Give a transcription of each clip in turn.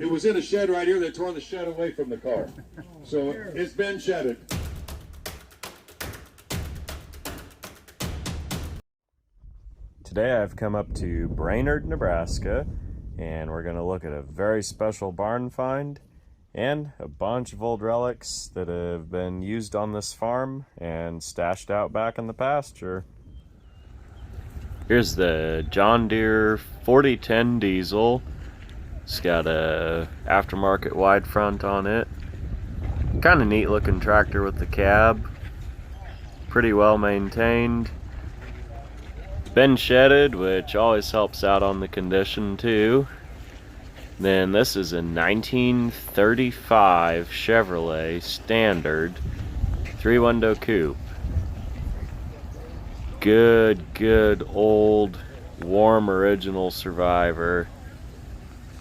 It was in a shed right here. They tore the shed away from the car. So it's been shedded. Today I've come up to Brainard, Nebraska, and we're going to look at a very special barn find and a bunch of old relics that have been used on this farm and stashed out back in the pasture. Here's the John Deere 4010 diesel. It's got a aftermarket wide front on it. Kind of neat looking tractor with the cab. Pretty well maintained. Been shedded, which always helps out on the condition too. Then this is a 1935 Chevrolet Standard 3-window coupe. Good old warm original Survivor.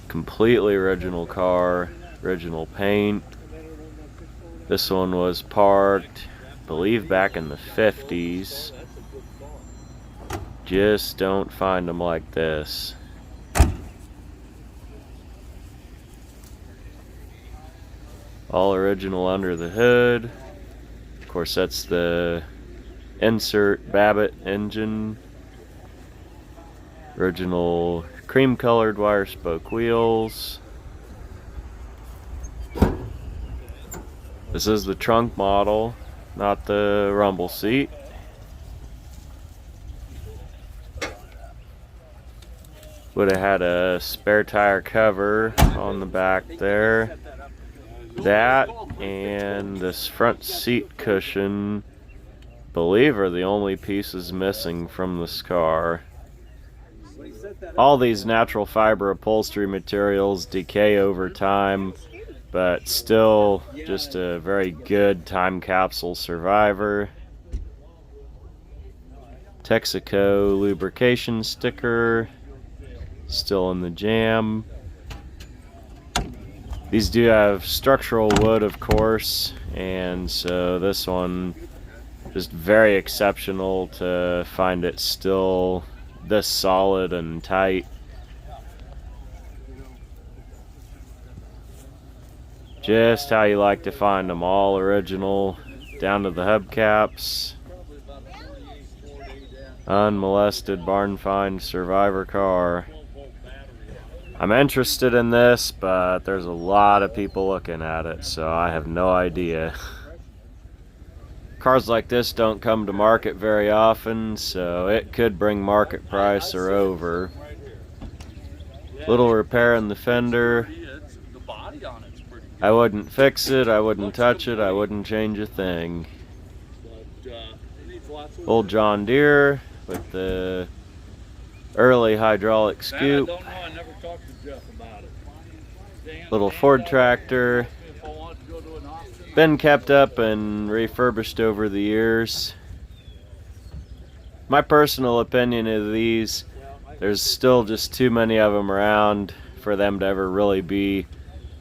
Completely original car, original paint. This one was parked, I believe, back in the 50s. Just don't find them like this. All original under the hood. Of course, that's the insert Babbitt engine. Original cream colored wire spoke wheels. This is the trunk model, not the rumble seat. Would have had a spare tire cover on the back there. That and this front seat cushion, believe, are the only pieces missing from this car. All these natural fiber upholstery materials decay over time, but still just a very good time capsule Survivor. Texaco lubrication sticker, still in the jam. These do have structural wood, of course, and so this one, just very exceptional to find it still this solid and tight. Just how you like to find them, all original, down to the hubcaps. Unmolested barn find Survivor car. I'm interested in this, but there's a lot of people looking at it, so I have no idea. Cars like this don't come to market very often, so it could bring market price or over. Little repair in the fender. I wouldn't fix it, I wouldn't touch it, I wouldn't change a thing. Old John Deere with the early hydraulic scoop. Little Ford tractor. Been kept up and refurbished over the years. My personal opinion of these, there's still just too many of them around for them to ever really be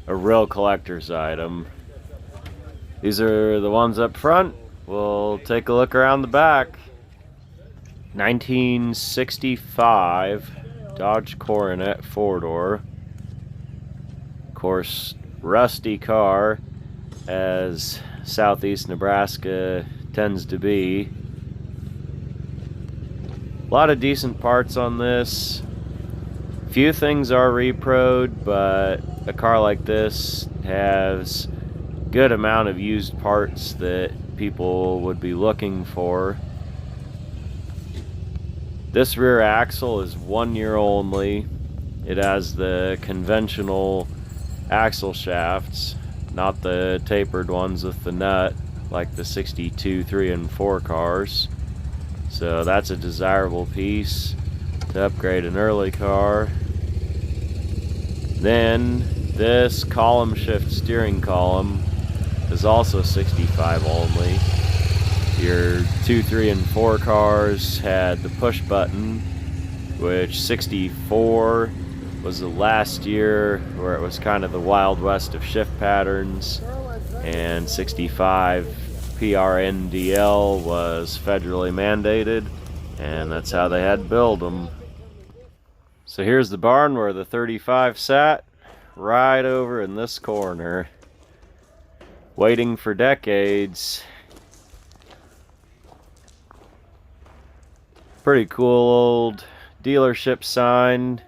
a real collector's item. These are the ones up front. We'll take a look around the back. 1965 Dodge Coronet 4-door. Of course, rusty car, as southeast Nebraska tends to be. A lot of decent parts on this. Few things are repro'd, but a car like this has good amount of used parts that people would be looking for. This rear axle is 1 year only. It has the conventional axle shafts, not the tapered ones with the nut like the 62 3 and 4 cars. So that's a desirable piece to upgrade an early car. Then this column shift steering column is also 65 only. Your 2, 3, and 4 cars had the push button, which 64 was the last year where it was kind of the Wild West of shift patterns, and 65 PRNDL was federally mandated, and that's how they had to build them. So here's the barn where the 35 sat. right over in this corner, waiting for decades. Pretty cool old dealership sign.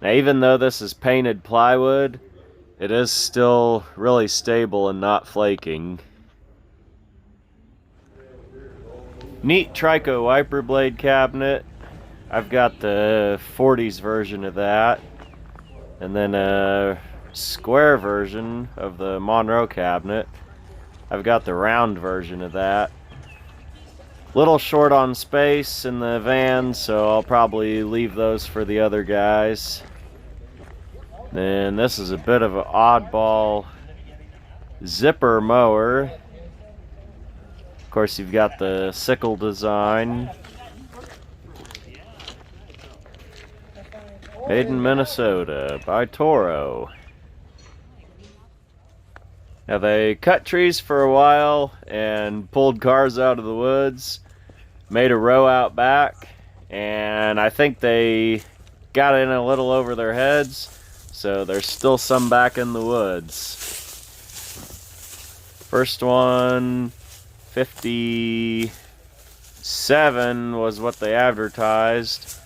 Now, even though this is painted plywood, it is still really stable and not flaking. Neat Trico wiper blade cabinet. I've got the 40s version of that, and then a square version of the Monroe cabinet. I've got the round version of that. Little short on space in the van, so I'll probably leave those for the other guys. Then this is a bit of an oddball zipper mower. Of course, you've got the sickle design. Made in Minnesota by Toro. Now, they cut trees for a while and pulled cars out of the woods, made a row out back, and I think they got in a little over their heads, so there's still some back in the woods. First one, 57 was what they advertised,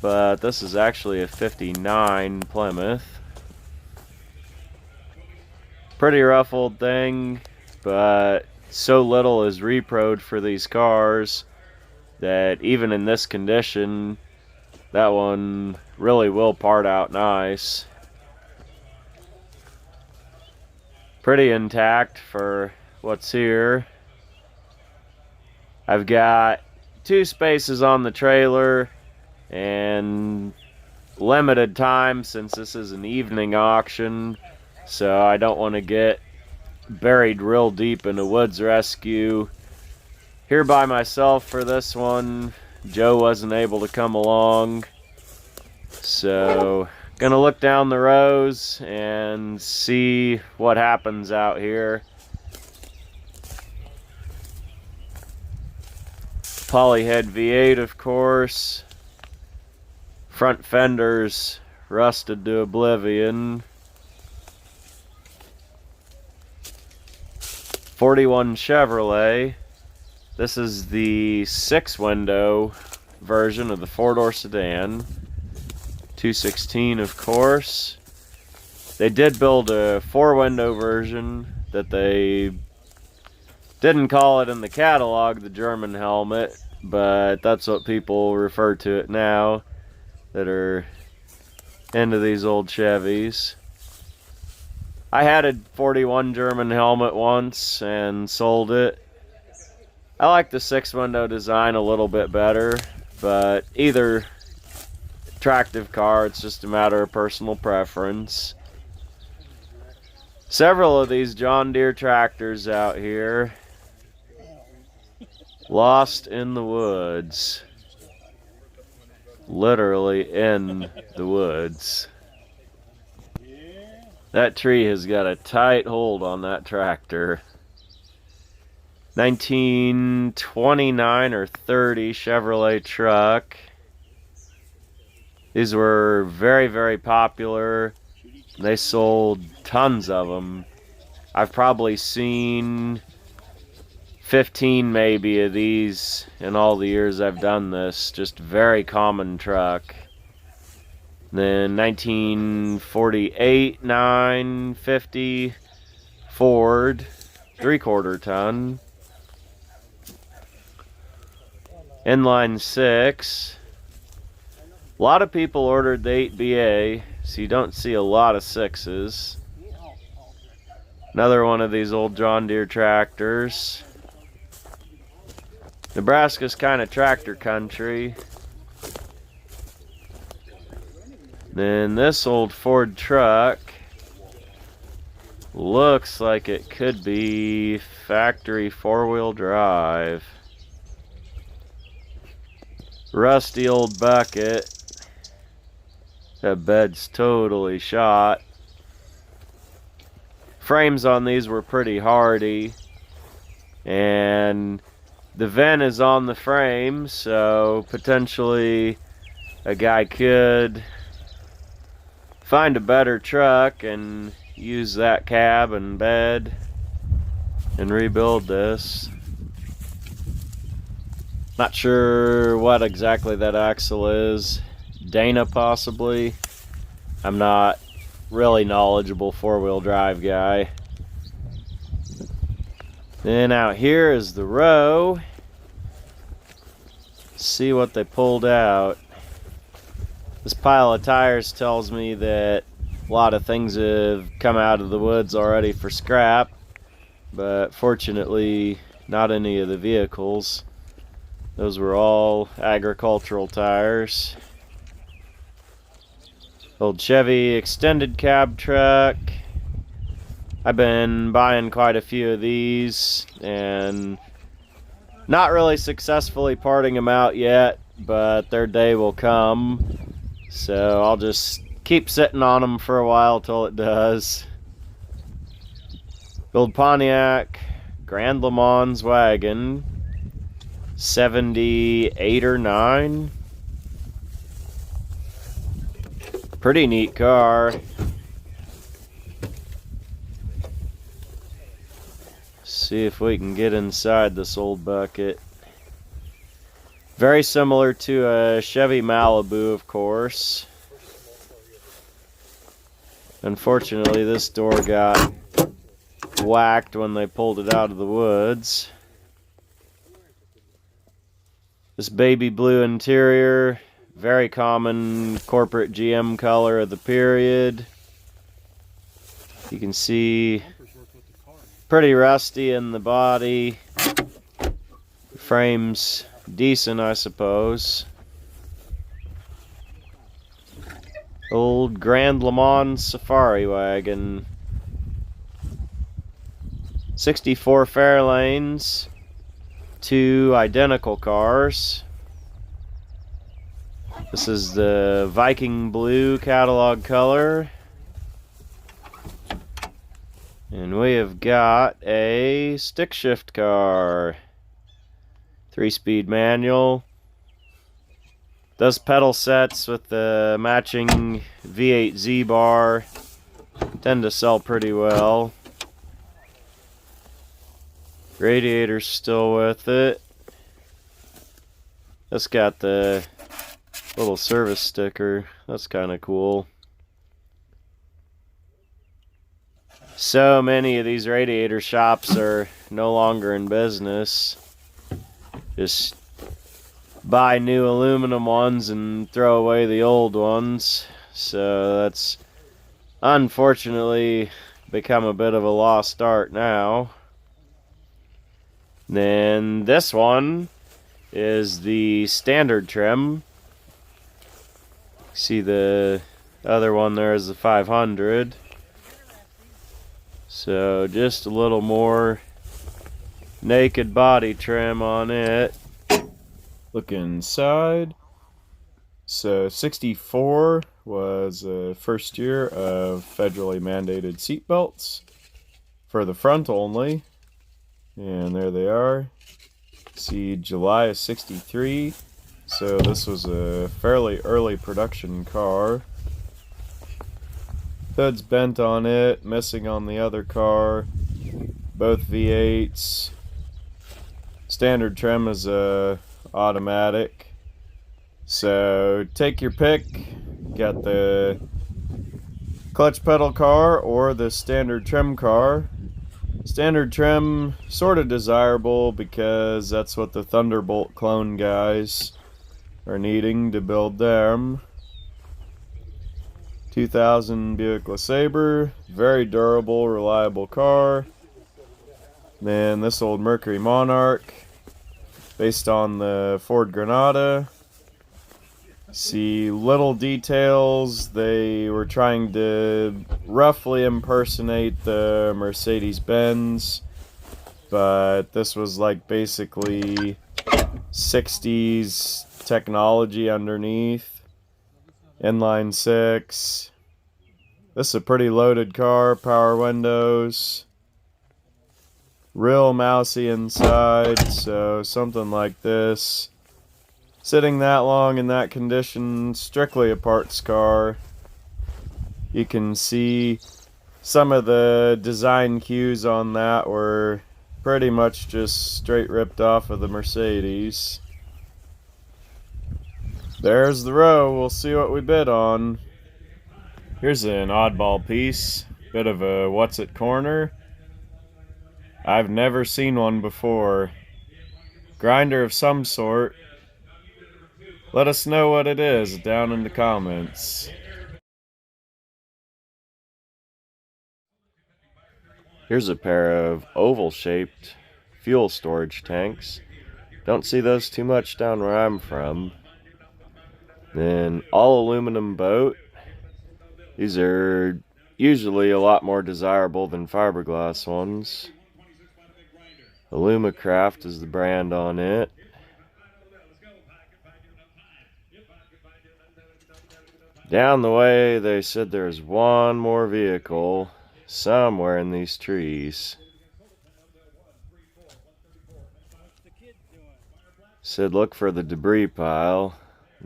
but this is actually a 59 Plymouth. Pretty rough old thing, but so little is reproed for these cars that even in this condition, that one really will part out nice. Pretty intact for what's here. I've got 2 spaces on the trailer and limited time since this is an evening auction, so I don't want to get buried real deep in a woods rescue. Here by myself for this one. Joe wasn't able to come along, so gonna look down the rows and see what happens out here. Polyhead V8, of course. Front fenders rusted to oblivion. 41 Chevrolet. This is the 6-window version of the 4-door sedan. 216, of course. They did build a 4-window version that they didn't call it in the catalog the German helmet, but that's what people refer to it now that are into these old Chevys. I had a 41 German helmet once and sold it. I like the 6-window design a little bit better, but either attractive car, it's just a matter of personal preference. Several of these John Deere tractors out here. Lost in the woods. Literally in the woods. That tree has got a tight hold on that tractor. 1929 or 30 Chevrolet truck. These were very, very popular. They sold tons of them. I've probably seen 15 maybe of these in all the years I've done this. Just very common truck. Then 1948 950 Ford 3/4 ton. Inline 6. A lot of people ordered the 8BA, so you don't see a lot of 6s. Another one of these old John Deere tractors. Nebraska's kind of tractor country. Then this old Ford truck looks like it could be factory 4-wheel drive. Rusty old bucket. That bed's totally shot. Frames on these were pretty hardy, and the vent is on the frame, so potentially a guy could find a better truck and use that cab and bed and rebuild this. Not sure what exactly that axle is. Dana possibly. I'm not really knowledgeable four-wheel drive guy. Then out here is the row. See what they pulled out. This pile of tires tells me that a lot of things have come out of the woods already for scrap, but fortunately not any of the vehicles. Those were all agricultural tires. Old Chevy extended cab truck. I've been buying quite a few of these and not really successfully parting them out yet, but their day will come. So I'll just keep sitting on them for a while till it does. Old Pontiac Grand Le Mans wagon, 78 or 9. Pretty neat car. See if we can get inside this old bucket. Very similar to a Chevy Malibu, of course. Unfortunately, this door got whacked when they pulled it out of the woods. This baby blue interior, very common corporate GM color of the period. You can see pretty rusty in the body. Frame's decent, I suppose. Old Grand Le Mans Safari wagon. 64 Fairlanes. 2 identical cars. This is the Viking Blue catalog color. And we have got a stick shift car. 3-speed manual. Those pedal sets with the matching V8 Z bar tend to sell pretty well. Radiator's still with it. This got the little service sticker. That's kind of cool. So many of these radiator shops are no longer in business. Just buy new aluminum ones and throw away the old ones. So that's unfortunately become a bit of a lost art now. Then this one is the standard trim. See the other one there is the 500. So just a little more naked body trim on it. Look inside. So 64 was the first year of federally mandated seatbelts for the front only. And there they are. See, July of 63. So this was a fairly early production car. Hood's bent on it, missing on the other car. Both V8s. Standard trim is automatic. So take your pick. Got the clutch pedal car or the standard trim car. Standard trim, sort of desirable because that's what the Thunderbolt clone guys are needing to build them. 2000 Buick LeSabre, very durable, reliable car. Then this old Mercury Monarch, based on the Ford Granada. See little details. They were trying to roughly impersonate the Mercedes-Benz, but this was like basically 60s technology underneath. Inline 6. This is a pretty loaded car. Power windows. Real mousy inside, so something like this. Sitting that long in that condition, strictly a parts car. You can see some of the design cues on that were pretty much just straight ripped off of the Mercedes. There's the row. We'll see what we bid on. Here's an oddball piece. Bit of a what's it corner. I've never seen one before. Grinder of some sort. Let us know what it is down in the comments. Here's a pair of oval-shaped fuel storage tanks. Don't see those too much down where I'm from. Then all aluminum boat. These are usually a lot more desirable than fiberglass ones. Alumacraft is the brand on it. Down the way, they said there's one more vehicle somewhere in these trees. Said look for the debris pile.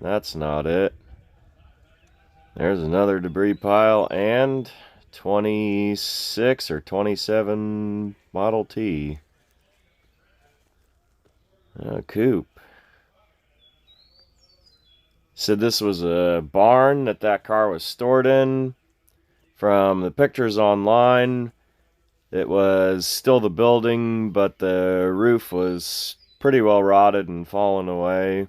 That's not it. There's another debris pile and 26 or 27 Model T. A coupe. Said this was a barn that car was stored in. From the pictures online, it was still the building, but the roof was pretty well rotted and fallen away.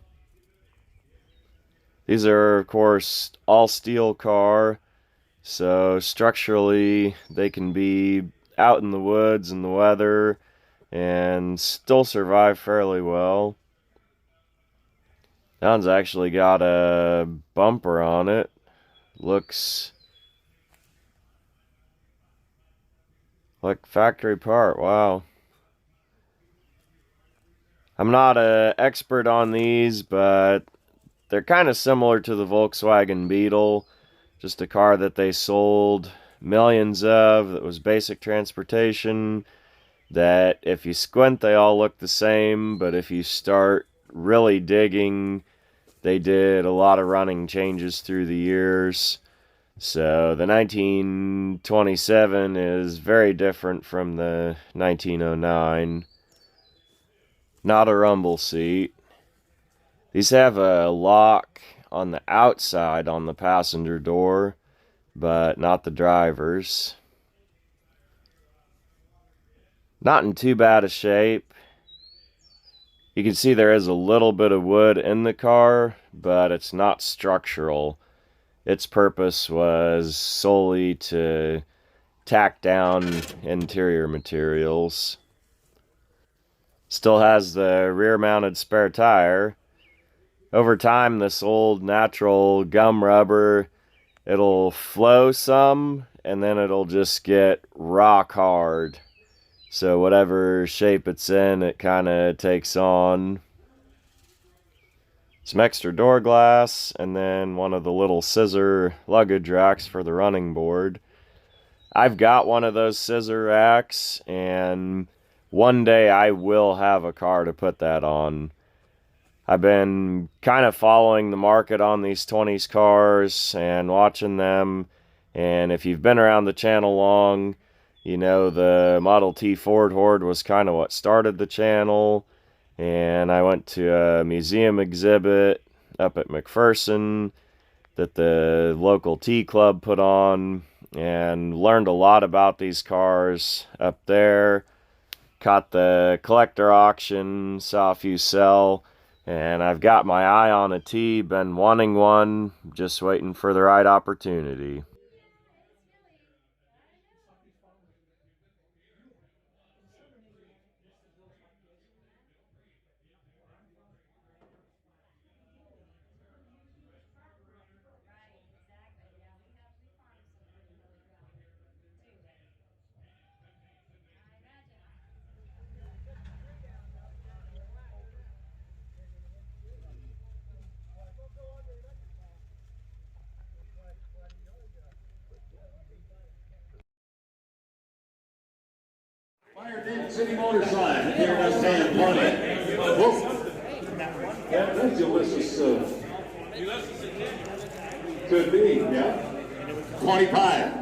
These are, of course, all steel car, so structurally they can be out in the woods in the weather and still survive fairly well. That one's actually got a bumper on it. Looks like factory part. Wow. I'm not an expert on these, but they're kind of similar to the Volkswagen Beetle. Just a car that they sold millions of, that was basic transportation, that if you squint they all look the same, but if you start really digging, they did a lot of running changes through the years. So the 1927 is very different from the 1909. Not a rumble seat. These have a lock on the outside on the passenger door, but not the driver's. Not in too bad a shape. You can see there is a little bit of wood in the car, but it's not structural. Its purpose was solely to tack down interior materials. Still has the rear-mounted spare tire. Over time, this old natural gum rubber, it'll flow some, and then it'll just get rock hard. So whatever shape it's in, it kind of takes on. Some extra door glass, and then one of the little scissor luggage racks for the running board. I've got one of those scissor racks, and one day I will have a car to put that on. I've been kind of following the market on these 20s cars and watching them, and if you've been around the channel long, you know the Model T Ford Horde was kind of what started the channel. And I went to a museum exhibit up at McPherson that the local T Club put on, and learned a lot about these cars up there. Caught the collector auction, saw a few sell, and I've got my eye on a T, been wanting one, just waiting for the right opportunity. City motor sign, here does stand plenty. Whoa. That's Ulysses. Could be, yeah. 25,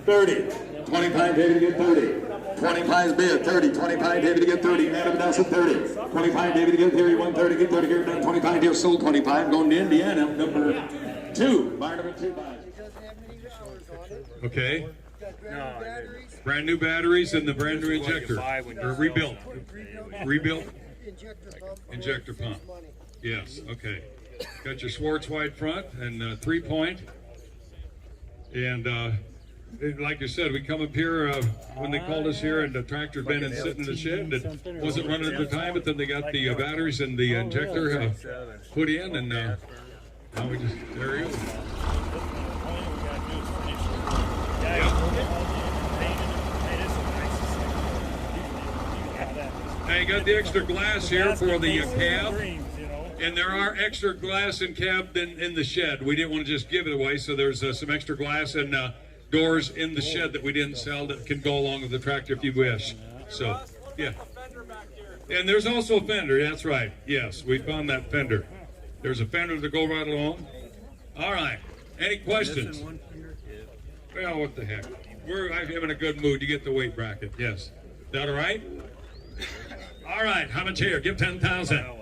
30, 25, David to get 30. 25 bid, 30, 25, David to get 30, Adam Nelson 30, 25, David to get 31, 30, get 30, here, done 25, deal sold 25, going to Indiana, number 2, buyer number 2 buys. Okay. Brand new batteries and the brand new injector. Or rebuilt. Rebuilt. Injector pump. Yes, okay. Got your Schwartz wide front and 3-point. And like you said, we come up here when they called us here, and the tractor had been in sitting in the shed, and it wasn't running at the time, but then they got the batteries and the injector put in, and now we just, there you go. Now you got the extra glass here for the cab, and there are extra glass and cab in the shed. We didn't want to just give it away, so there's some extra glass and doors in the shed that we didn't sell that can go along with the tractor if you wish. So, yeah. And there's also a fender, that's right. Yes, we found that fender. There's a fender to go right along. All right, any questions? Well, what the heck? I'm in a good mood to get the weight bracket, yes. Is that all right? All right, how much here? Give 10,000. All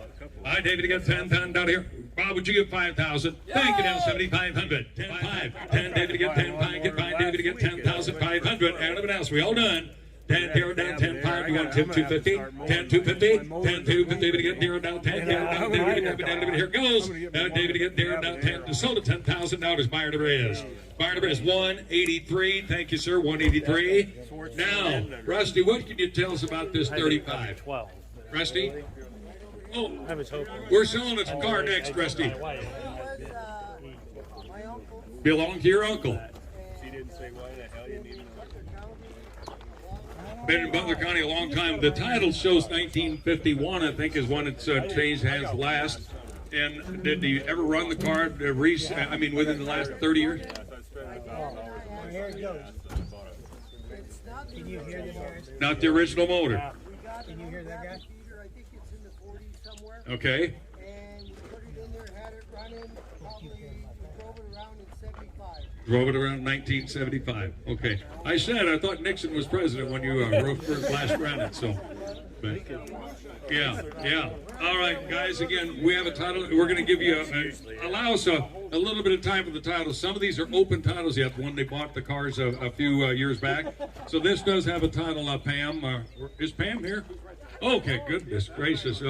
right, David, you get 10,000 down here. Bob, would you give 5,000? Thank you, down 7,500. 10,500. 10, David, to get 10,500. Get 5, David, to get 10,500. Everyone else, we all done. 10, Deere down 10,500. You want 10,250? 10,250. 10,250. David, to get Deere down 10. Deere down, David, here goes. David, to get Deere down 10. Sold at $10,000. Buyer number is. Buyer number is 183. Thank you, sir. 183. Now, Rusty, what can you tell us about this 35? Rusty? Oh, we're selling a car next, Rusty. Belong to your uncle. Been in Butler County a long time. The title shows 1951, I think, is when it's changed hands last. And did he ever run the car, within the last 30 years? Not the original motor. Can you hear that guy? I think it's in the 40s somewhere. Okay. And we put it in there, had it running, probably drove it around in 75. Drove it around 1975. Okay. I said I thought Nixon was president when you last ran it, so. But, yeah. All right, guys, again, we have a title. We're going to give you allow us a little bit of time for the titles. Some of these are open titles yet, when they bought the cars a few years back. So this does have a title, Pam. Is Pam here? Okay, goodness gracious.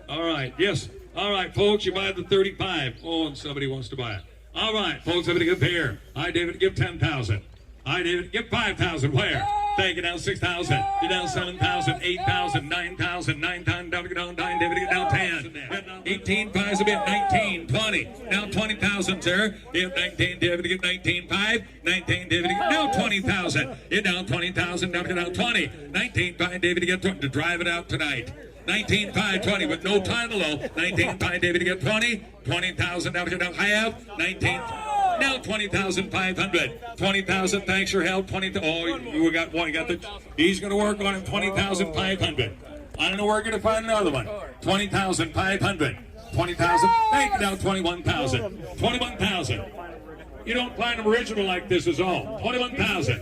All right, yes. All right, folks, you buy the 35. Oh, and somebody wants to buy it. All right, folks, I'm going to give here. Hi, David, give 10,000. Hi, David, give 5,000. Where? Thank you, down 6,000. You're down 7,000, 8,000, 9,000, 9,000, down, down, David, get down 10. 18, 5's a bit, 19, 20. Now 20,000, sir. Get 19, David, get 19, 5. 19, David, get now 20,000. You're down 20,000, down, down 20. 19, 5, David, get 20 to drive it out tonight. 19, 5, 20 with no title though. 19, 5, David, to get 20. 20,000, down, down, half. 19. Now 20,500. 20,000. Thanks for help. 20. Oh, we got one. You got the. He's going to work on it. 20,500. I don't know where we're going to find another one. 20,500. 20,000. Thank you. Now 21,000. 21,000. You don't find them original like this is all. 21,000.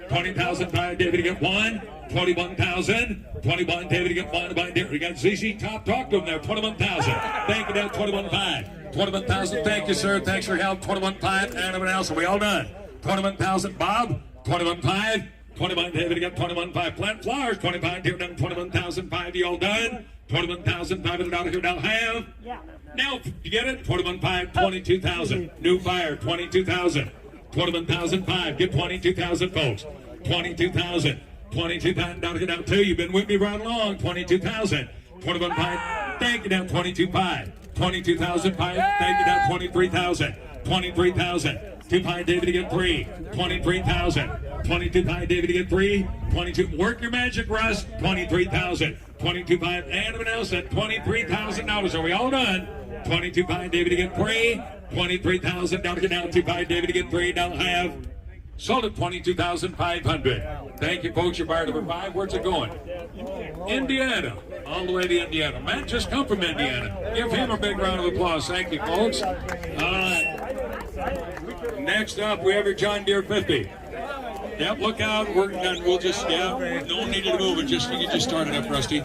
20,000. David to get one. 21,000. 21. David to get one. We got ZZ Top. Talk to him there. 21,000. Thank you. Now 21,500. 21,000. Thank you, sir. Thanks for your help. 21,500. And everyone else, are we all done? 21,000. Bob. 21,500. 21. David got 21,500. Plant flowers. 25. Here done. 21,500. You all done? 21,500 out here. Now have. Yeah. Now you get it. 21,500. 22,000. New buyer. 22,000. 21,500. Get 22,000, folks. 22,000. 22,000 down here. Now two. You've been with me right along. 22,000. 21,500. Thank you. Down 22,500. 22,005. Thank you. Down 23,000. 23,000. 2,500. David to get 3. 23,000. 22,500. David to get 3. 22. Work your magic, Russ. 23,000. 22,500. And everyone else at $23,000. Are we all done? 22,500. David to get 3. 23,000. Down to get down. 2,500. David to get 3. Now have. Sold at 22,500. Thank you, folks. Your buyer number 5. Where's it going? Indiana. All the way to Indiana. Matt just come from Indiana. Give him a big round of applause. Thank you, folks. All right. Next up, we have your John Deere 50. Yep, look out. We'll just, yeah, no need to move it. You can just start it up, Rusty.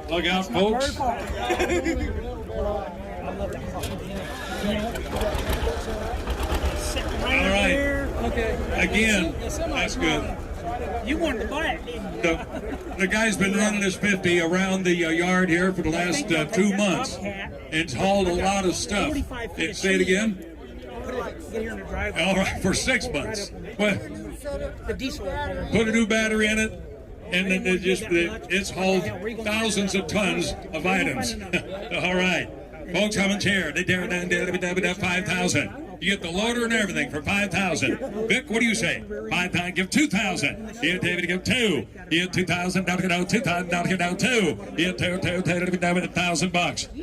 Look out, folks. All right. Okay. Again, that's good. You wanted to buy it, didn't you? The guy's been running this 50 around the yard here for the last 2 months. And it's hauled a lot of stuff. Say it again. Get here in the driveway. All right, for 6 months. Well, The diesel. put a new battery in it, and it's hauled thousands of tons of items. All right, folks, how much here? They tear it down, 5,000. You get the loader and everything for 5,000. Vic, what do you say? 5,000. Give 2,000. You David, give 2. You get 2,000. Down to go 2,000. Down to go 2. You get 2. Down with $1,000.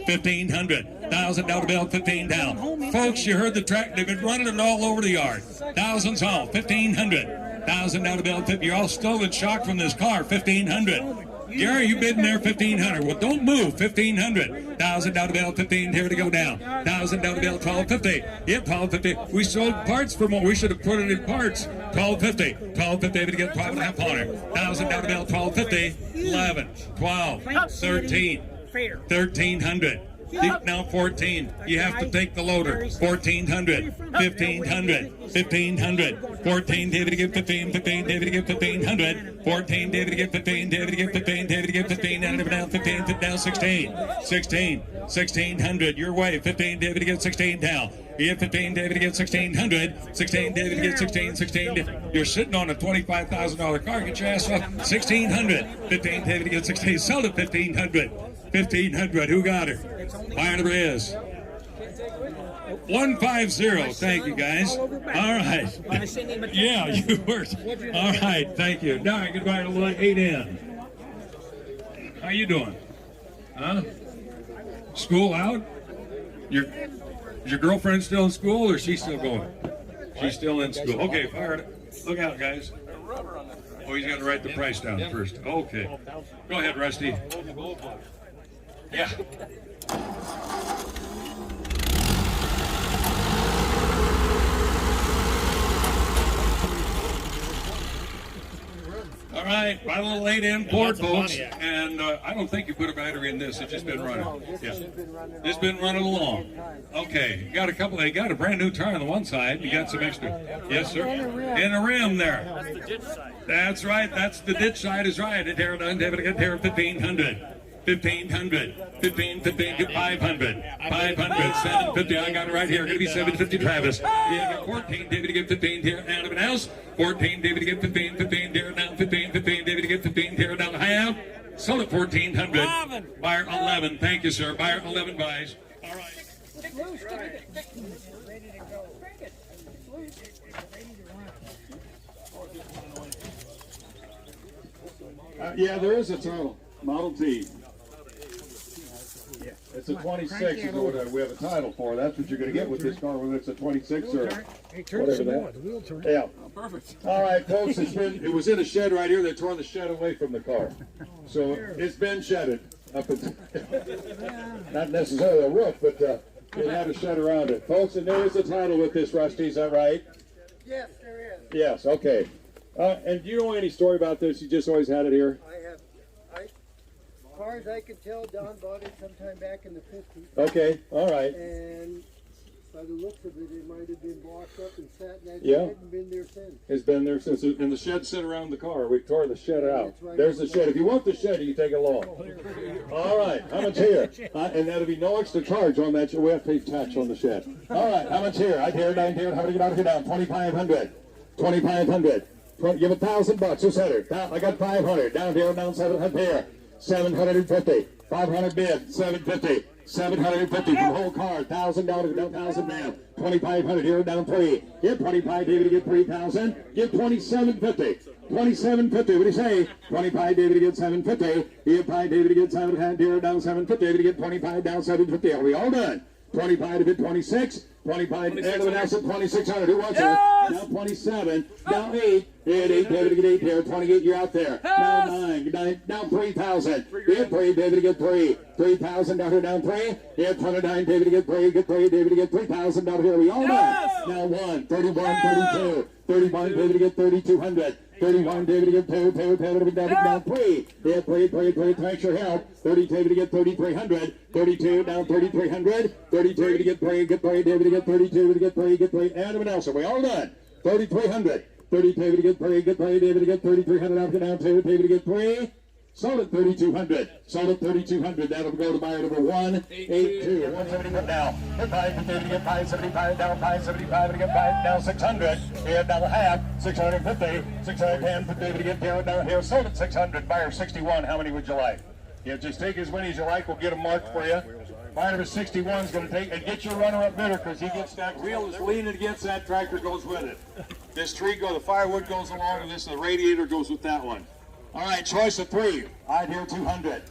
1,500. 1,000 down to bill. 15 down. Folks, you heard the track. They've been running it all over the yard. Thousands all. 1,500. 1,000 down to bill. 50. You're all still in shock from this car. 1,500. Gary, you bidding there 1,500. Well, don't move. 1,500. 1,000 down the bill. 15 here to go down. 1,000 down the bill. 1,250. Yep, 1,250. We sold parts for more. We should have put it in parts. 1,250. 1,250 to get 12.5 on it. 1,000 down the bill. 1,250. 11. 12. 13. 1,300. Now 14. You have to take the loader. 1,400. 1,500. 1,500. 14. David to get 15. 15. David to get 1,500. 14. David to get 15. David to get 15. David to get 15. Down 15. Down 16. 16. 1,600. Your way. 15. David to get 16 down. You get 15. David to get 1,600. 16. David to get 16. 16. You're sitting on a $25,000 car. Get your ass off. 1,600. 15. David to get 16. Sell to 1,500. 1,500. Who got her? Brainard Nebraska. 150. Thank you, guys. All right. Yeah, you were. All right. Thank you. Now I can buy a little 8N. How you doing? Huh? School out? Is your girlfriend still in school, or is she still going? She's still in school. Okay, fire it. Look out, guys. Oh, he's got to write the price down first. Okay. Go ahead, Rusty. Yeah. All right, my little 8N Ford, folks, and I don't think you put a battery in this. It's just been running. Yeah, it's been running along. Okay, you got a couple. They got a brand new tire on the one side. You got some extra. Yes, sir. And a rim there. That's the ditch side. That's right. That's the ditch side. Is right. Tear it down. David, get there. 1,500. 1,500, 500, 500, 750. I got it right here. Going to be 750, Travis. Yeah, 14, David to get 15 here. Anyone else? 14, David to get 15, 15 here. Now 15, David to get 15 here. Now half. Sold at 1,400. Buyer 11. Thank you, sir. Buyer 11 buys. All right. Yeah, there is a title. Model T. It's a 26 is what we have a title for. That's what you're going to get with this car, whether it's a 26 or whatever that. Yeah. Perfect. All right, folks. It was in a shed right here. They tore the shed away from the car, so it's been shedded up until not necessarily a roof, but it had a shed around it, folks. And there is a title with this, Rusty. Is that right? Yes, there is. Yes. Okay. And do you know any story about this? You just always had it here. As far as I could tell, Don bought it sometime back in the 50s. Okay, all right. And by the looks of it, it might have been blocked up and sat in that Yeah. shed and been there since. It's been there since. And the shed sit around the car. We tore the shed out. Right. There's the shed. If you want the shed, you can take it along. All right, how much here? And that'll be no extra charge on that. We have to pay tax on the shed. All right, how much here? I hear it down here. How many get out here down? 2,500. 2,500. Give $1,000. Who's header? I got 500. Down here, down 700 here. 750. 500 bid. 750. 750 from the whole car. $1,000 down, 1,000 down. 2,500 here, down 3. Get 25, David to get 3,000. Get 2,750. 2,750. What do you say? 25, David to get 750. Get 5, David to get 700 here, down 750. David to get 25, down 750. Are we all done? 25 to bid 26. 25 and everyone else at 2,600. Who wants it? Now 27. Now 8. Bid 8, David to get 8 here. 28, you're out there. Now 9. Now 3,000. Bid 3, David to get 3. 3,000 down here, down 3. Bid 29, David to get 3. Get 3, David to get 3,000 down here. We all done. Now 1. 31, 32. 31, David to get 3,200. 31, David to get 2, David to get down 3. Bid 3, thanks your help. 30, David to get 3,300. 32, down 3,300. 32 to get 3, David to get 32, to get 3, and everyone else. Are we all done? 3,300. 30, David to get 3, David to get 3,300. Out down 2, David to get 3. Sold at 3,200. Sold at 3,200. That'll go to buyer number 182. 171 now. Hit 5, David to get 575. Down 575 to get 5. Now 600. And down a half. 650. 610 for David to get down here. Sold at 600. Buyer 61. How many would you like? Yeah, just take as many as you like. We'll get them marked for you. Buyer number 61 is going to take and get your runner-up bidder because he gets that wheel is leaning against that tractor goes with it. This tree goes, the firewood goes along with this, and the radiator goes with that one. All right, choice of 3. I'd hear 200.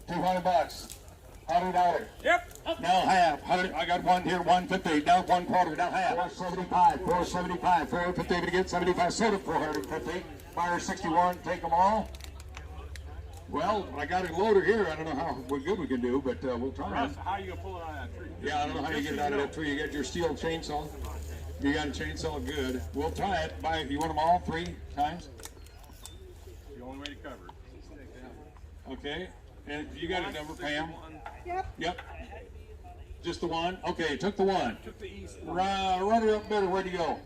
200 bucks. $100. Yep. Now half. 100. I got one here. 150. Now 1/4. Now half. 475. 475. 450 to get 75. Sold at 450. Buyer 61. Take them all. Well, I got a loader here. I don't know how good we can do, but we'll try it. How are you going to pull it out of that tree? Yeah, I don't know how you get it out of that tree. You got your steel chainsaw. You got a chainsaw, good. We'll try it. You want them all 3 times? The only way to cover it. Okay. And you got a number, Pam? Yep. Yep. Just the one? Okay, took the one. Took the east. Runner up bidder, where'd he go?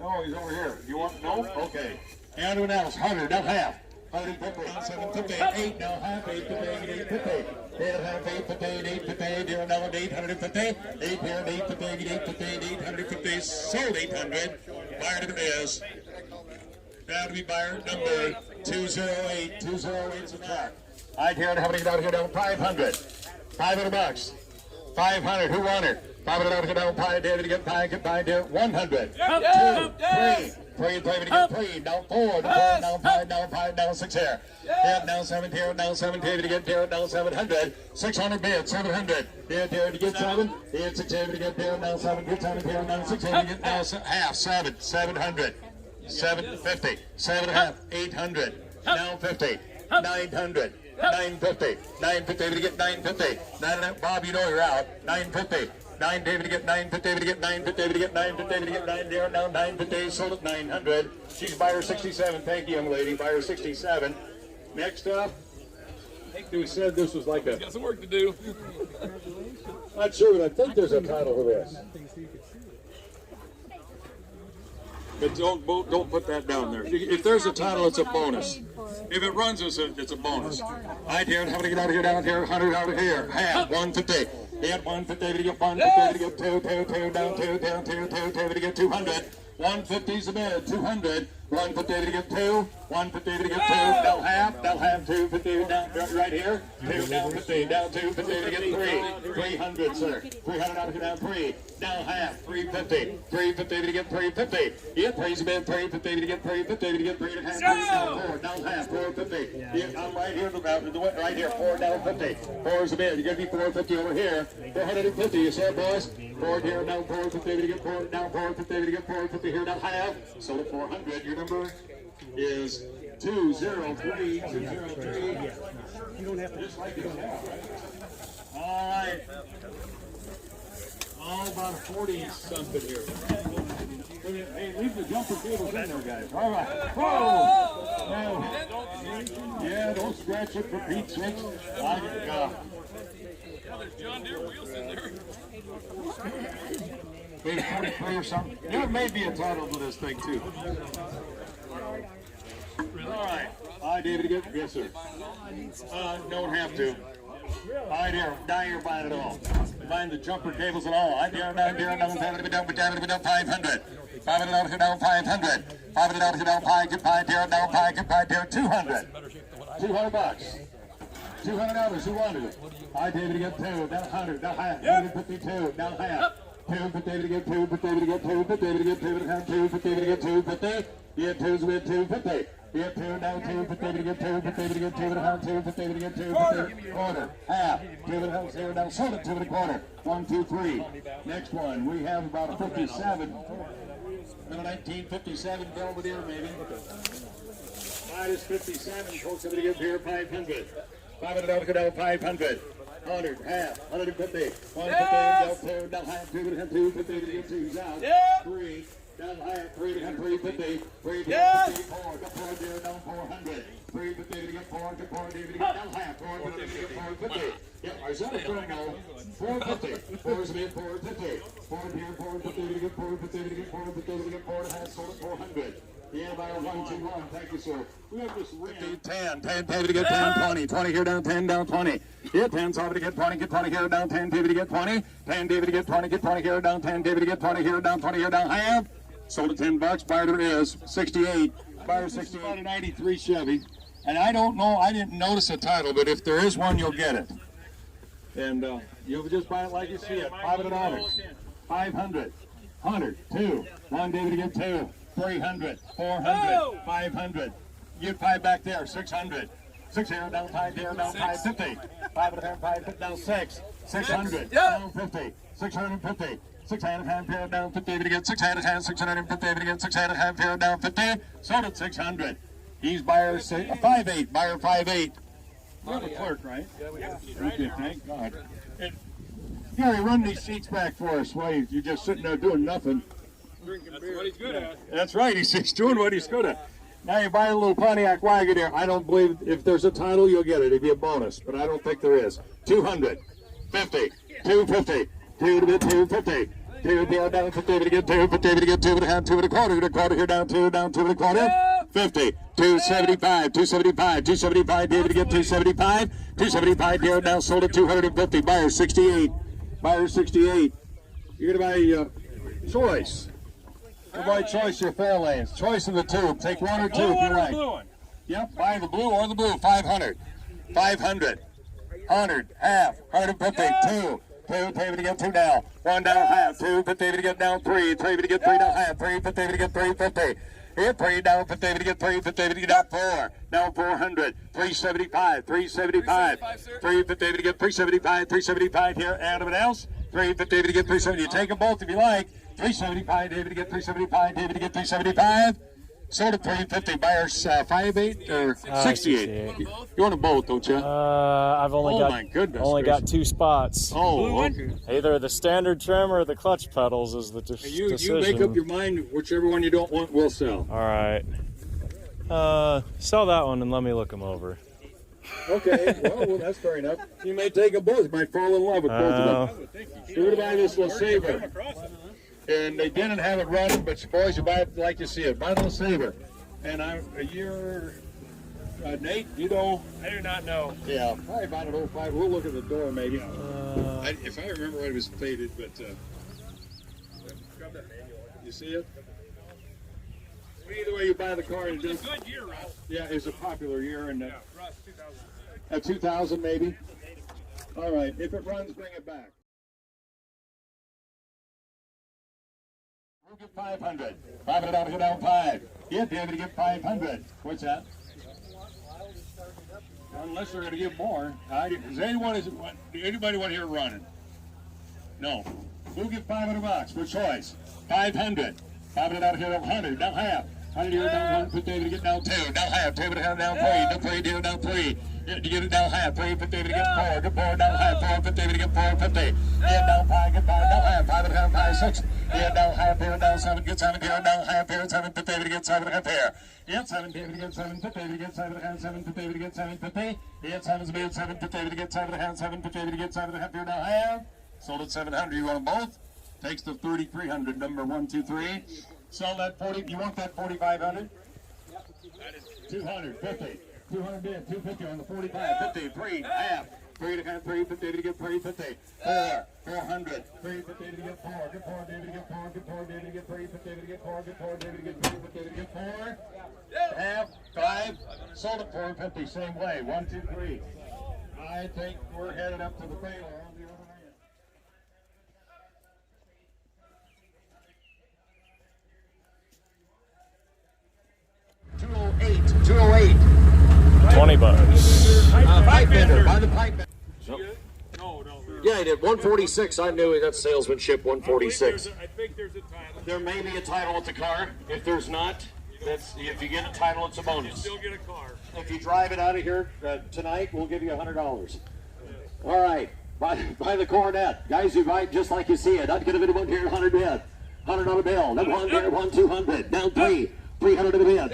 Oh, he's over here. You want? No? Okay. And anyone else? 100, now half. 150, 750, 8, now half, 850, 850. 850, 850, here now 850. 8 here, 850, 850, 850. Sold 800. Buyer number is. That'll be buyer number 208. 208's a truck. I'd hear how many down here down 500. 500 bucks. 500. Who won it? 500 down here down 5. David to get 5. Get 5 here. 100. 2, 3. 3, David to get 3. Down 4. Down 5. Down 5. Down 6 here. Yeah, down 7 here. Down 7. David to get here. Down 700. 600 bid. 700. Yeah, David to get 7. Yeah, 6 David to get here. Down 7. Get 7 here. Down 6 here. Get down half. 7. 700. 750. 7.5. 800. Now 50. 900. 950. 950 to get 950. 9.5. Bob, you know you're out. 950. 9 David to get 950. David to get 950. David to get 950. David to get 9 there. Now 950. Sold at 900. She's buyer 67. Thank you, young lady. Buyer 67. Next up. I think we said this was like a. Got some work to do. Not sure, but I think there's a title for this. But don't put that down there. If there's a title, it's a bonus. If it runs, it's a bonus. I'd hear how many get out of here, down here, 100 out of here. Half, 150. Hit 150 to get 150 to get 2, down 2, down 2, to get 200. 150's a bid, 200. 150 to get 2, 150 to get 2, they'll have 250 down right here, 2 down 50, down 250 to get 3, 300 sir, 300 out of here down 3, down half, 350, 350 to get 350, yeah, 3's a bid, 350 to get 350 to get 3 and a half, 3 down 4, down half, 450, yeah, I'm right here, right here, 4 down 50, 4's a bid, you're gonna be 450 over here, 450, you said boys, 4 here, down 450 to get 4, down 450 to get 450 here, down half, sold at 400, your number is 203, 203. You don't have to. Just like it is now, right? All right. Oh, about 40 something here. Hey, leave the jumper cables in there, guys. All right. Whoa! Yeah, don't scratch it for Pete's sake. Yeah, there's John Deere wheels in there. Maybe 43 or something. There may be a title to this thing, too. All right. Hi, David, again. Yes, sir. Don't have to. Hi, there. Now you're buying it all. Buying the jumper cables and all. Hi, there. Down, down, 500. 500 down, 500. 500 down, 5. Get 5 there. Down 5. Get 5 there. 200. 200 bucks. $200. Who wanted it? Hi, David, again. 2. Down 100. Down half. 152. Down half. 2, put David to get 2, put David to get 2, put David to get 2, and have 2, put David to get 2, put David. Get two's with 250. Get two, down 250 to get 250 to get 2 and a half, 250 to get 250. Quarter, half, 2 and a half, 0 down, sold it 2 and a quarter. 1, 2, 3. Next one, we have about a 57. And a 1957 Belvedere maybe. Minus 57, folks, somebody get here 500. 500 go down 500. 100, half, 150. 150, down half, 2 and a half, 250 to get 2's out. 3. Down half, 3 to get 350. 3 to get 4. Go 4 there, down 400. 350 to get 4. Go 4 there to get down half. 450 to get 450. Yep, I said it's going to go. 450. 4's a bit 450. 4 here, 450 to get 450 to get 450 to get 4 and a half. Sold at 400. Yeah, by 1, 2, 1. Thank you, sir. We have this 10, 10, pay to get 10, 20. 20 here, down 10, down 20. Yeah, 10, so to get 20, get 20 here, down 10, David to get 20. 10, David to get 20, get 20 here, down 10, David to get 20 here, down 20 here, down half. Sold at $10. Buyer there is 68. Buyer 68. 93 Chevy. And I don't know, I didn't notice the title, but if there is one, you'll get it. And you'll just buy it like you see it. $500. 500. 100. 2. 1, David to get 2. 300. 400. 500. You get 5 back there. 600. 6 here, down 5 here, down 550. 5 and a half, 5 down 6. 600. Down 50. 650. 6 and a half here, down 50 to get 6 and a half, 650 to get 6 and a half here, down 50. Sold at 600. He's buyer 5.8. Buyer 5.8. You're the clerk, right? Yeah, we have. Okay, thank God. And Gary, run these seats back for us while you're just sitting there doing nothing. That's what he's good at. That's right. He's doing what he's good at. Now you buy a little Pontiac wagon here. I don't believe if there's a title, you'll get it. It'd be a bonus, but I don't think there is. 200, 50, 250, 2 to get 250. 2 here, down 50 to get 2, 50 to get 2 and a half, 2 and a quarter here, down 2 and a quarter. 50, 275, 275, 275, David to get 275, 275 here, down sold at 250. Buyer 68. Buyer 68. You're gonna buy choice. You buy choice your fair lanes. Choice in the tube. Take 1 or 2 if you like. Blue one. Yep, buy the blue or the blue. 500. 500. 100. Half. 150. 2. 2. David to get 2 down. 1 down half. 2. Put David to get down 3. 3 to get 3 down half. 3. Put David to get 350. Here, 3 down. Put David to get 3. Put David to get down 4. Down 400. 375. 375. 3. Put David to get 375. 375 here. Anyone else? 3. Put David to get 370. You take them both if you like. 375, David to get 375, David to get 375. Sold at 350. Buyers 5.8 or 68. You want them both, don't you? I've only got 2 spots. Oh, okay. Either the standard trim or the clutch pedals is the decision. You make up your mind. Whichever one you don't want, we'll sell. All right. Sell that one and let me look them over. Okay. Well, that's fair enough. You may take them both. You might fall in love with both of them. You're going to buy this little Sabre. And they didn't have it running, but boys, you buy it like you see it. Buy a little Sabre. And I'm a year, Nate, you know? I do not know. Yeah, probably about an 05. We'll look at the door maybe. If I remember right, it was faded, but you see it? Either way you buy the car, and It's a good year, Russ. yeah, it's a popular year, and Yeah, Russ, 2000. 2000 maybe. All right, if it runs, bring it back. We'll get 500. 500 out to go down 5. Yeah, David to get 500. What's that? Unless they're going to give more. Does anybody want to hear it running? No. We'll get $500 for choice. 500. 500 out here, 100. Down half. 100 here, down 1. Put David to get down 2. Down half. David to have down 3. Down 3. David down 3. Yeah, to get it down half. 3. Put David to get 4. Get 4 down half. 4. Put David to get 450. Yeah, down 5. Get 5 down half. 5 and a half. 5, 6. Yeah, down half here. Down 7. Get 7 here. Down half here. 7. Put David to get 7 and a half here. Yeah, 7. David to get 7. Put David to get 7 and a half. 7. Put David to get 750. Yeah, 7's a bit. 7. Put David to get 7 and a half. 7. Put David to get 7 and a half here. Down half. Sold at 700. You want them both? Takes the 3,300. Number 1, 2, 3. Sell that 40. You want that 4,500? 250. 200 bid. 250 on the 45. 50. 3. Half. 3 to have 3. Put David to get 350. 4. 400. 3. Put David to get 4. Get 4. David to get 4. Get 4. David to get 3. Put David to get 4. Get 4. David to get 3. Put David to get 4. Half. 5. Sold at 450. Same way. 1, 2, 3. I think we're headed up to the trailer on the other end. $20. Pipe bender, by the pipe bender. No, no. Yeah, he did. 146. I knew that's salesmanship. 146. I think there's a title. There may be a title with the car. If there's not, if you get a title, it's a bonus. Still get a car. If you drive it out of here tonight, we'll give you $100. All right, by the coronet, guys who buy it just like you see it. I'd get a bit of one here, $100 bid, $100 bill. Then one there, 200. Down 300 in a bid.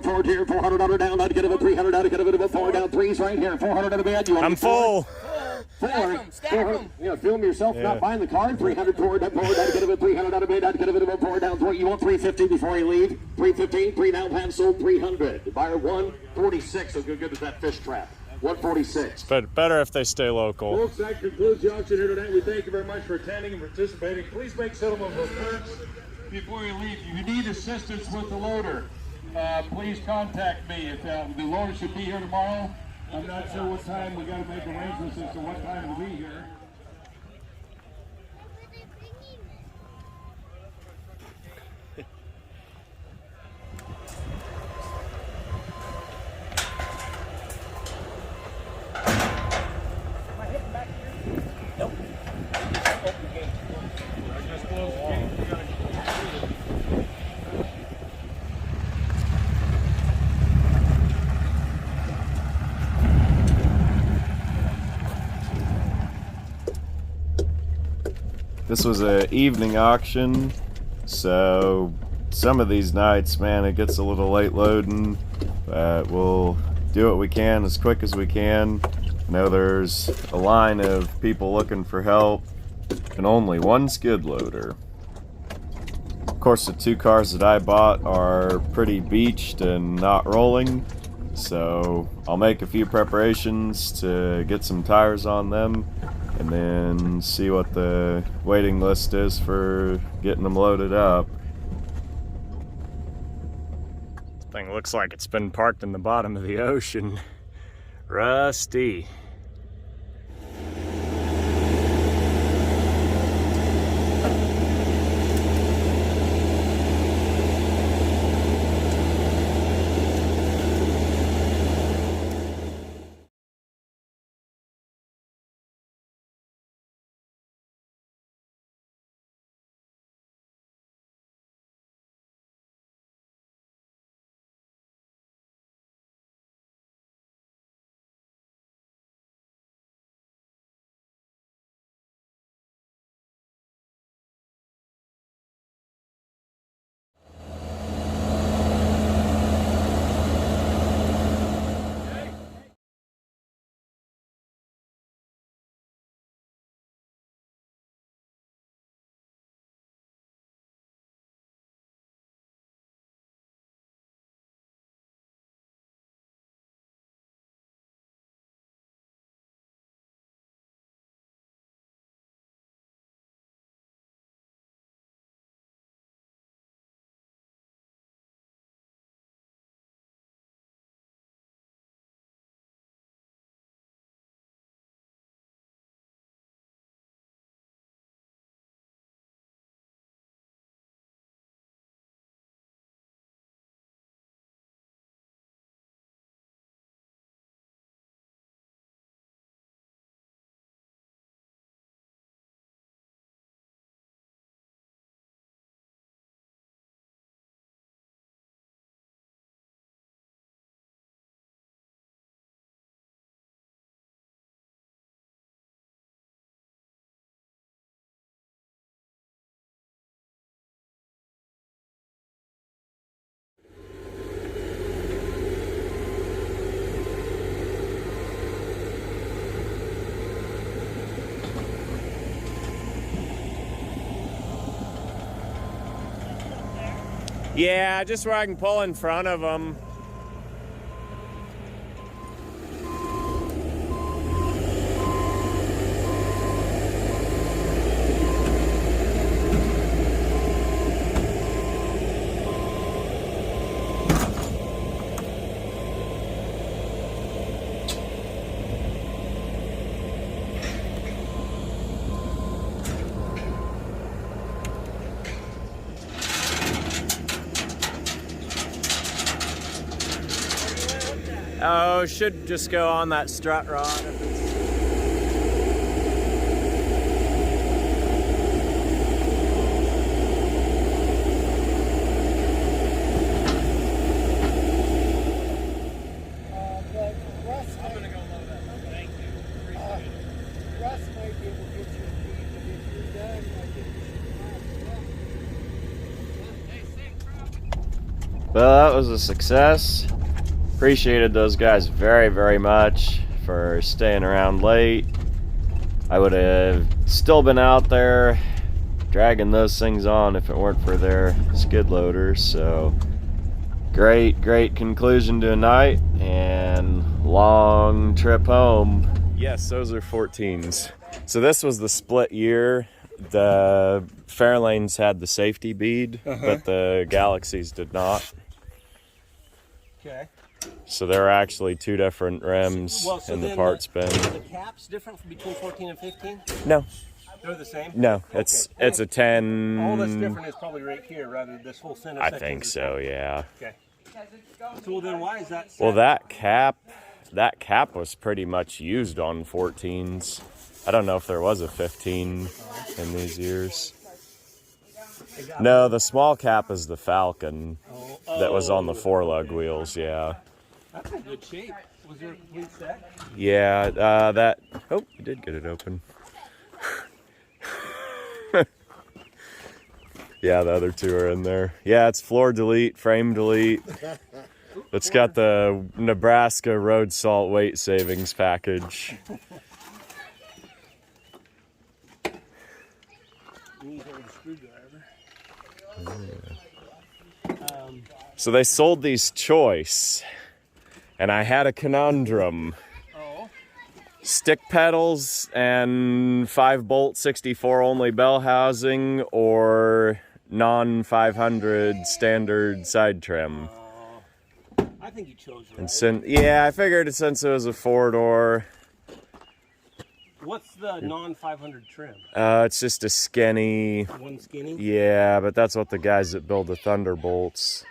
Four here, $400 down. I'd get a bit 300. I'd get a bit of a 4 down. 3's right here, $400 in a bid. I'm full. Four. You know, film yourself not buying the car. 300 forward. I'd get a bit 300 out of bid. I'd get a bit of a 4 down. 3. You want 350 before you leave? 315. 3 down. Pan sold 300. Buyer 146. So good as that fish trap. 146. But better if they stay local. Folks, that concludes the auction here tonight. We thank you very much for attending and participating. Please make settlement of returns before you leave. If you need assistance with the loader, please contact me. If the loader should be here tomorrow, I'm not sure what time. We got to make arrangements as to what time to be here. This was an evening auction, so some of these nights, man, it gets a little late loading, but we'll do what we can as quick as we can. I know there's a line of people looking for help and only one skid loader. Of course, the 2 cars that I bought are pretty beached and not rolling, so I'll make a few preparations to get some tires on them and then see what the waiting list is for getting them loaded up. This thing looks like it's been parked in the bottom of the ocean. Rusty. Yeah, just where I can pull in front of them. Oh, should just go on that strut rod. But Russ, I'm gonna go load up. Thank you. Russ might be able to get you a feed, but if you're done, I think you should. Well, that was a success. Appreciated those guys very, very much for staying around late. I would have still been out there dragging those things on if it weren't for their skid loaders. So great conclusion to a night and long trip home. Yes, those are 14s. So this was the split year. The Fairlanes had the safety bead, but the Galaxies did not. Okay. So there are actually two different rims in the parts bin. The cap's different between 14 and 15? No, They're the same? no, it's a 10. All that's different is probably right here rather than this whole center I section. think so, yeah. Okay. So then why is that? Well, that cap was pretty much used on 14s. I don't know if there was a 15 in these years. No, the small cap is the Falcon that was on the 4-lug wheels, yeah. That's in good shape. Was there a complete set? Yeah, oh, you did get it open. Yeah, the other two are in there. Yeah, it's floor delete, frame delete. It's got the Nebraska road salt weight savings package. So they sold these choice, and I had a conundrum. Stick pedals and 5-bolt 64 only bell housing, or non-500 standard side trim. I think you chose right. And yeah, I figured since it was a 4-door. What's the non-500 trim? It's just a skinny. One skinny? Yeah, but that's what the guys that build the Thunderbolts.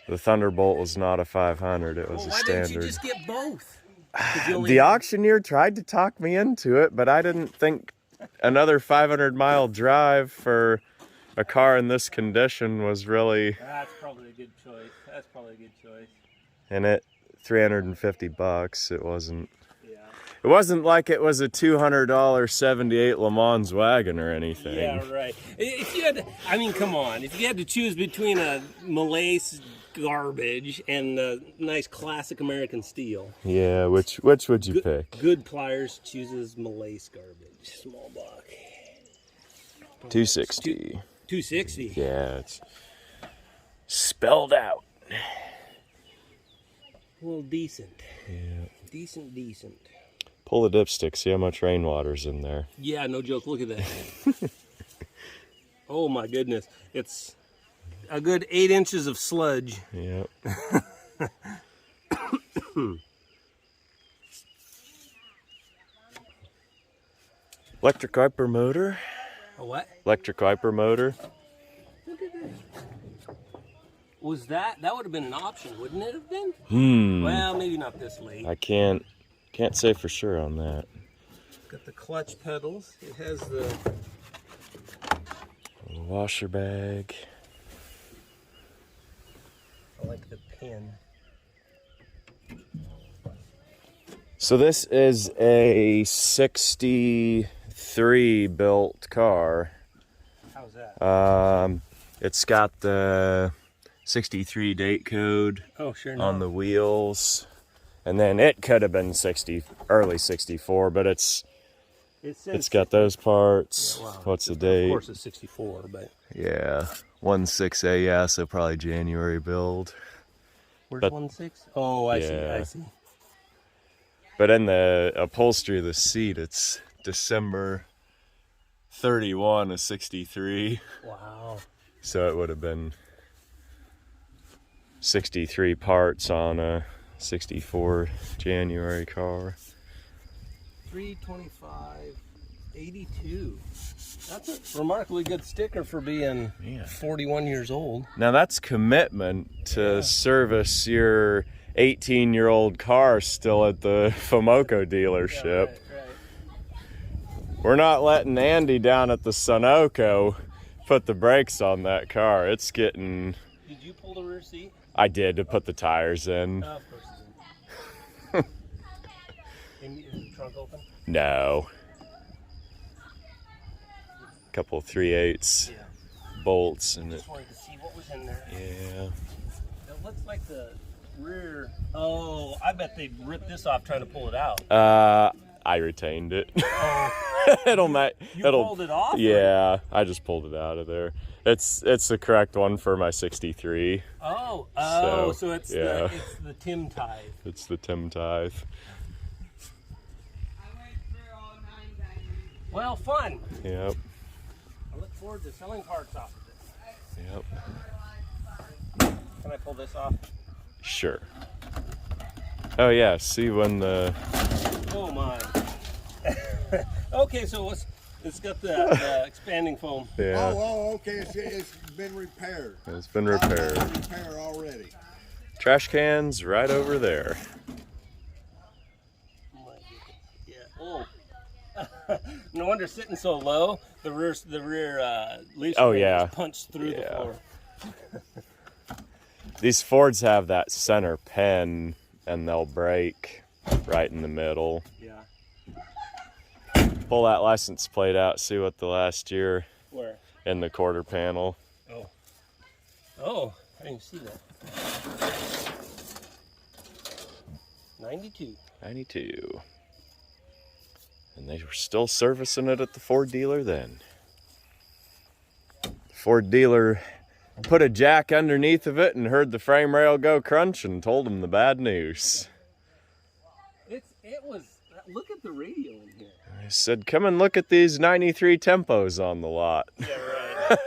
The Thunderbolt was not a 500, it was a Why standard. didn't you just get both? The auctioneer tried to talk me into it, but I didn't think another 500-mile drive for a car in this condition was really. That's probably a good choice. That's probably a good choice. And at $350, it wasn't. Yeah. It wasn't like it was a $200 '78 Le Mans wagon or anything. Yeah, right. If you had, I mean, come on. If you had to choose between a Malaise garbage and a nice classic American steel. Yeah, which would you pick? Goodpliers chooses Malaise garbage, small block. 260. 260. Yeah, it's spelled out. Well, decent. Yeah. Decent. Pull the dipstick, see how much rainwater's in there. Yeah, no joke. Look at that. Oh my goodness. It's a good 8 inches of sludge. Yep. Electric wiper motor. A what? Electric wiper motor. Was that would have been an option, wouldn't it have been? Well, maybe not this late. I can't say for sure on that. Got the clutch pedals. It has the Washer bag. I like the pin. So this is a 63 built car. How's that? It's got the 63 date code on the wheels. And then it could have been early 64, but it's got those parts. Yeah, wow. What's the date? Of course it's 64, but Yeah, 1/6A, yeah, so probably January build. where's But- 1/6? Oh, I Yeah. see. But in the upholstery of the seat, it's December 31 of 63. Wow. So it would have been 63 parts on a 64 January car. 325.82. That's a remarkably good sticker for being 41 years old. Now that's commitment to service your 18-year-old car still at the Fomoco dealership. Right. We're not letting Andy down at the Sunoco put the brakes on that car. It's getting... Did you pull the rear seat? I did, to put the tires in. Of course you did. Is the trunk open? No. Couple of 3/8 Yeah. bolts in it. Just wanted to see what was in there. Yeah. It looks like the rear. Oh, I bet they ripped this off trying to pull it out. I retained it. Oh, it'll you pulled it off? Yeah, I just pulled it out of there. It's the correct one for my 63. Oh, so it's yeah. the Tim tithe. It's the Tim tithe. Well, fun. Yep. I look forward to selling parts off of this. Yep. Can I pull this off? Sure. Oh yeah, see when the... Oh my. Okay, so it's got the expanding foam. Yeah. Oh, okay. It's been repaired. It's been repaired. Repair already. Trash cans right over there. Yeah. Oh. No wonder sitting so low. The rear leaf Oh, spring yeah. just punched through the floor. These Fords have that center pin, and they'll break right in the middle. Yeah. Pull that license plate out, see what the last year Where? in the quarter panel. Oh. Oh, I didn't see that. 92. 92. And they were still servicing it at the Ford dealer then. The Ford dealer put a jack underneath of it and heard the frame rail go crunch and told him the bad news. It was. Look at the radio in here. I said, come and look at these 93 tempos on the lot. Yeah, right.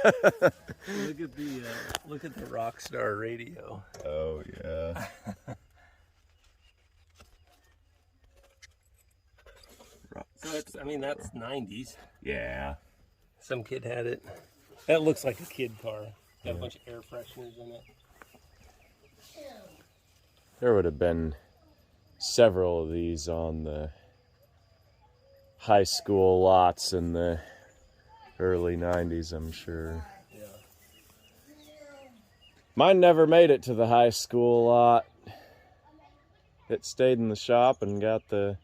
Look at the Rockstar radio. Oh, yeah. So that's 90s. Yeah. Some kid had it. That looks like a kid car. Got a bunch of air fresheners in it. There would have been several of these on the high school lots in the early 90s, I'm sure. Yeah. Mine never made it to the high school lot. It stayed in the shop and got the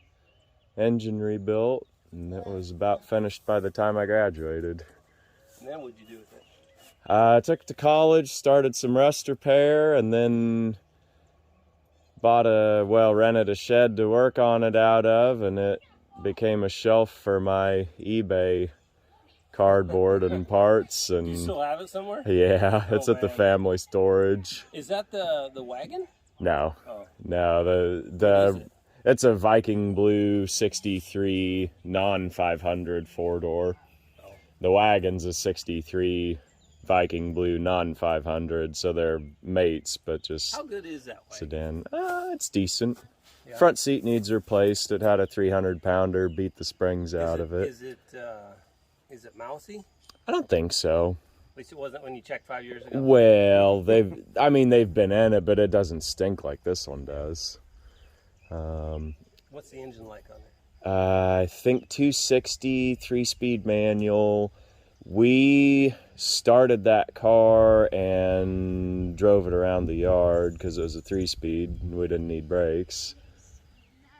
engine rebuilt, and it was about finished by the time I graduated. And then what'd you do with it? I took it to college, started some rust repair, and then rented a shed to work on it out of, and it became a shelf for my eBay cardboard and parts. And Do you still have it somewhere? yeah, it's at the man. family storage. Is that the wagon? No, Oh. no, What is it? it's a Viking Blue 63 non-500 four-door. Oh. The wagon's a 63 Viking Blue non-500, so they're mates, but just How good is that wagon? sedan. It's decent. Yeah. Front seat needs replaced. It had a 300-pounder, beat the springs out of it. Is it mousy? I don't think so. At least it wasn't when you checked 5 years ago. Well, they've been in it, but it doesn't stink like this one does. What's the engine like on it? I think 260, 3-speed manual. We started that car and drove it around the yard because it was a 3-speed. We didn't need brakes.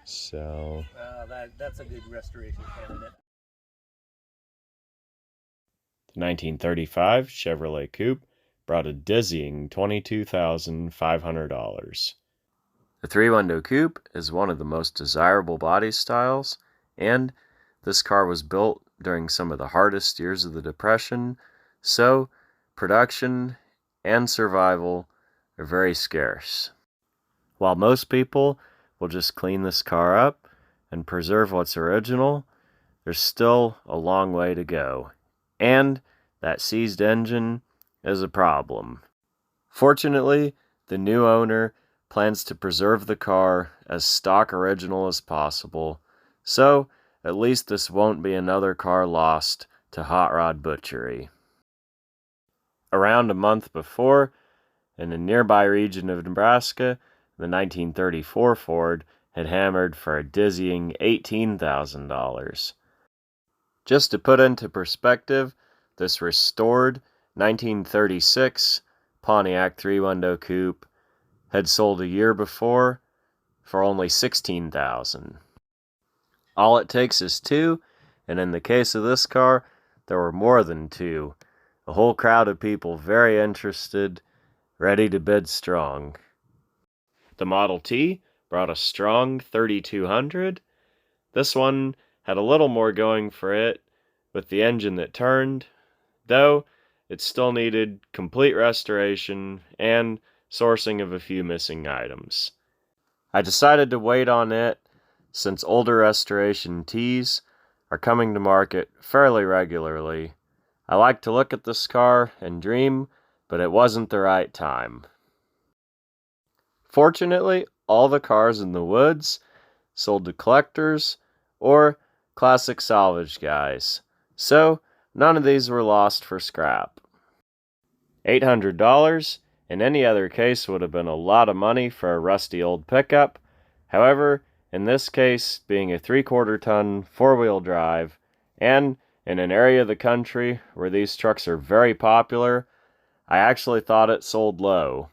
So That's a good restoration candidate. the 1935 Chevrolet Coupe brought a dizzying $22,500. The 3-window coupe is one of the most desirable body styles, and this car was built during some of the hardest years of the Depression, so production and survival are very scarce. While most people will just clean this car up and preserve what's original, there's still a long way to go, and that seized engine is a problem. Fortunately, the new owner plans to preserve the car as stock original as possible, so at least this won't be another car lost to hot rod butchery. Around a month before, in a nearby region of Nebraska, the 1934 Ford had hammered for a dizzying $18,000. Just to put into perspective, this restored 1936 Pontiac 3-window coupe had sold a year before for only $16,000. All it takes is two, and in the case of this car, there were more than two. A whole crowd of people very interested, ready to bid strong. The Model T brought a strong 3200. This one had a little more going for it with the engine that turned, though it still needed complete restoration and sourcing of a few missing items. I decided to wait on it since older restoration Ts are coming to market fairly regularly. I like to look at this car and dream, but it wasn't the right time. Fortunately, all the cars in the woods sold to collectors or classic salvage guys, so none of these were lost for scrap. $800 in any other case would have been a lot of money for a rusty old pickup. However, in this case, being a 3/4 ton 4-wheel drive, and in an area of the country where these trucks are very popular, I actually thought it sold low.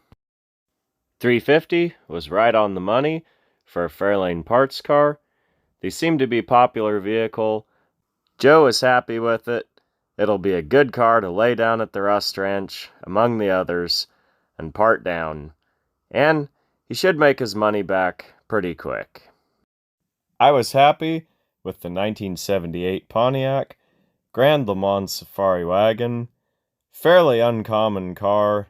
$350 was right on the money for a Fairlane parts car. These seem to be a popular vehicle. Joe is happy with it. It'll be a good car to lay down at the rust ranch, among the others, and part down. And he should make his money back pretty quick. I was happy with the 1978 Pontiac Grand Le Mans Safari Wagon. Fairly uncommon car,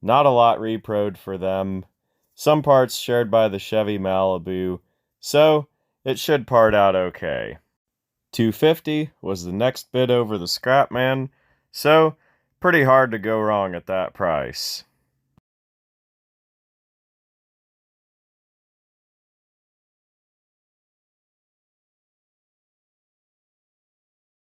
not a lot reproed for them, some parts shared by the Chevy Malibu, so it should part out okay. $250 was the next bid over the scrap man, so pretty hard to go wrong at that price.